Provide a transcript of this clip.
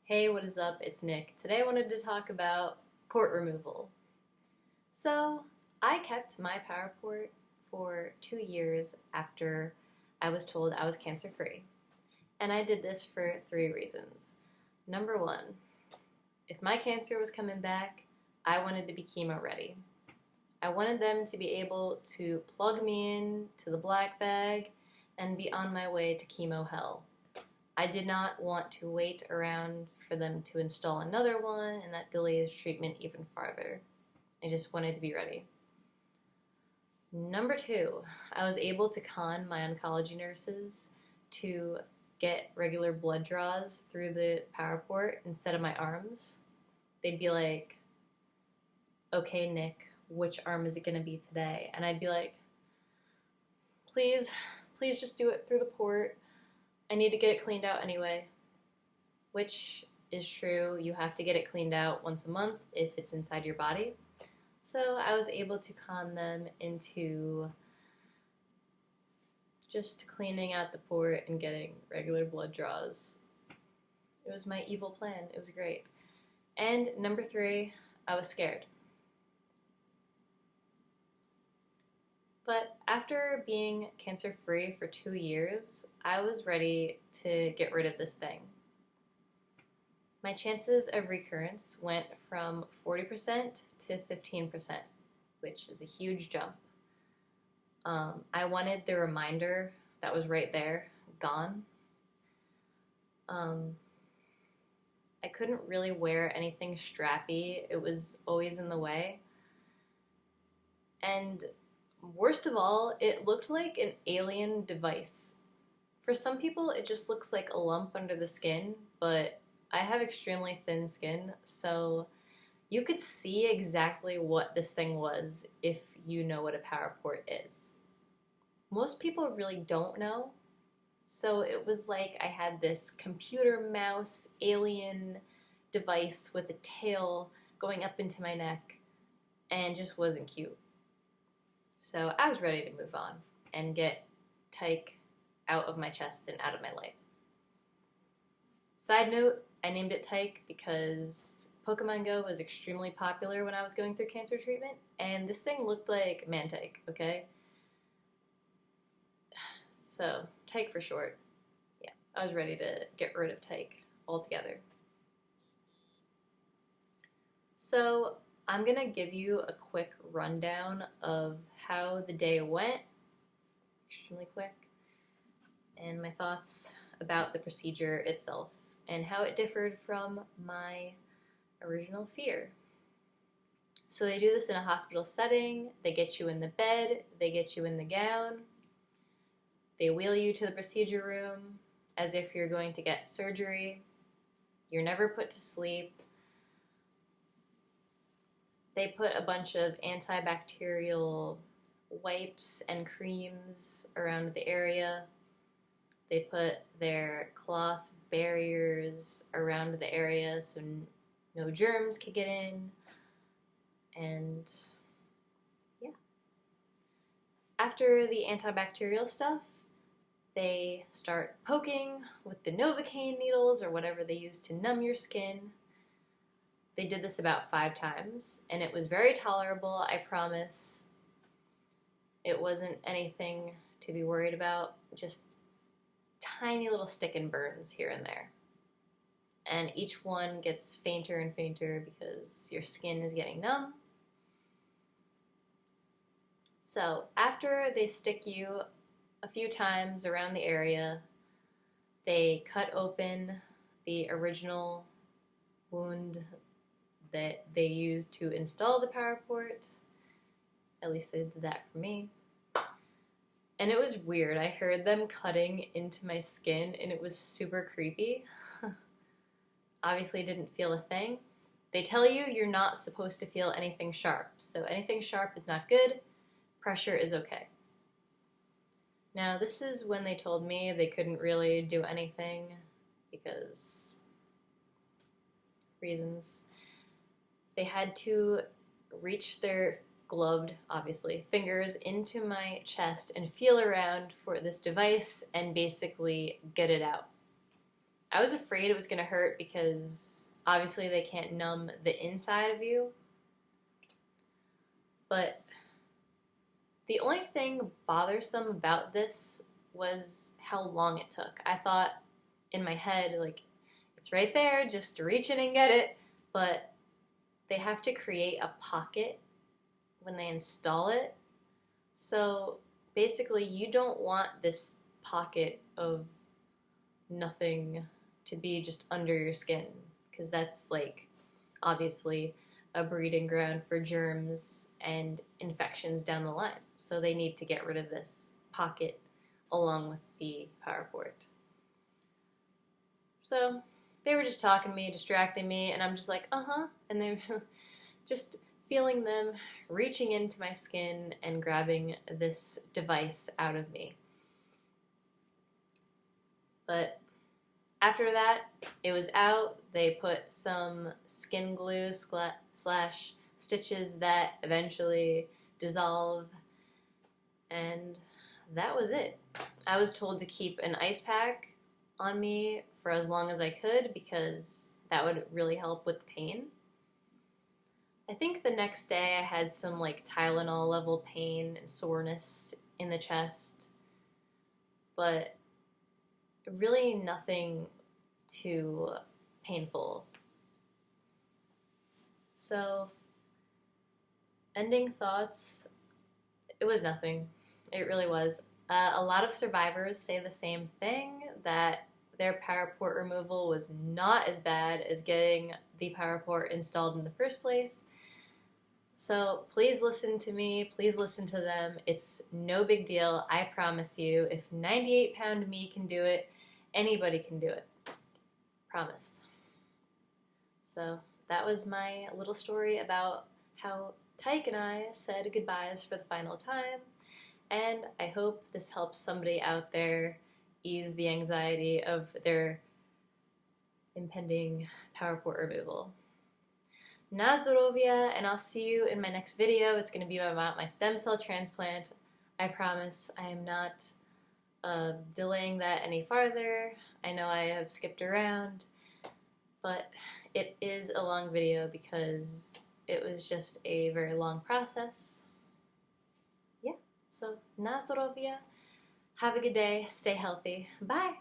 Hey, what is up? It's Nick. Today I wanted to talk about port removal. So, I kept my power port for 2 years after I was told I was cancer free. And I did this for three reasons. Number one, if my cancer was coming back, I wanted to be chemo ready. I wanted them to be able to plug me in to the black bag and be on my way to chemo hell. I did not want to wait around for them to install another one, and that delays treatment even farther. I just wanted to be ready. Number two, I was able to con my oncology nurses to get regular blood draws through the power port instead of my arms. They'd be like, okay, Nick, which arm is it going to be today? And I'd be like, please just do it through the port. I need to get it cleaned out anyway. Which is true. You have to get it cleaned out once a month if it's inside your body. So I was able to con them into just cleaning out the port and getting regular blood draws. It was my evil plan. It was great. And number three, I was scared. But after being cancer free for 2 years, I was ready to get rid of this thing. My chances of recurrence went from 40% to 15%, which is a huge jump. I wanted the reminder that was right there gone. I couldn't really wear anything strappy. It was always in the way. And worst of all, it looked like an alien device. For some people, it just looks like a lump under the skin, but I have extremely thin skin, so you could see exactly what this thing was if you know what a power port is. Most people really don't know, so it was like I had this computer mouse alien device with a tail going up into my neck and just wasn't cute. So I was ready to move on and get Tyke out of my chest and out of my life. Side note, I named it Tyke because Pokemon Go was extremely popular when I was going through cancer treatment, and this thing looked like Mantyke, okay? So, Tyke for short. Yeah, I was ready to get rid of Tyke altogether. So, I'm gonna give you a quick rundown of how the day went, extremely quick, and my thoughts about the procedure itself and how it differed from my original fear. So they do this in a hospital setting, they get you in the bed, they get you in the gown, they wheel you to the procedure room as if you're going to get surgery. You're never put to sleep. They put a bunch of antibacterial wipes and creams around the area. They put their cloth barriers around the area so no germs could get in. And yeah. After the antibacterial stuff, they start poking with the Novocaine needles or whatever they use to numb your skin. They did this about 5 times, and it was very tolerable, I promise. It wasn't anything to be worried about, just tiny little stick and burns here and there. And each one gets fainter and fainter because your skin is getting numb. So after they stick you a few times around the area, they cut open the original wound that they used to install the power port. At least they did that for me. And it was weird. I heard them cutting into my skin and it was super creepy. Obviously didn't feel a thing. They tell you you're not supposed to feel anything sharp. So anything sharp is not good. Pressure is okay. Now this is when they told me they couldn't really do anything because reasons. They had to reach their gloved, obviously, fingers into my chest and feel around for this device and basically get it out. I was afraid it was going to hurt because obviously they can't numb the inside of you. But the only thing bothersome about this was how long it took. I thought in my head, like, it's right there, just reach in and get it. But they have to create a pocket when they install it. So basically, you don't want this pocket of nothing to be just under your skin, because that's like obviously a breeding ground for germs and infections down the line. So they need to get rid of this pocket along with the power port. So they were just talking to me, distracting me, and I'm just like, and they're just feeling them reaching into my skin and grabbing this device out of me. But after that, it was out. They put some skin glue slash stitches that eventually dissolve, and that was it. I was told to keep an ice pack on me for as long as I could because that would really help with the pain. I think the next day I had some like Tylenol level pain and soreness in the chest, but really nothing too painful. So, ending thoughts, it was nothing. It really was. A lot of survivors say the same thing, that their power port removal was not as bad as getting the power port installed in the first place. So please listen to me, please listen to them. It's no big deal, I promise you. If 98-pound me can do it, anybody can do it. Promise. So that was my little story about how Tyke and I said goodbyes for the final time, and I hope this helps somebody out there ease the anxiety of their impending power port removal. Na zdrowie, and I'll see you in my next video. It's going to be about my stem cell transplant. I promise I am not delaying that any farther. I know I have skipped around, but it is a long video because it was just a very long process. Yeah, so na zdrowie. Have a good day. Stay healthy. Bye.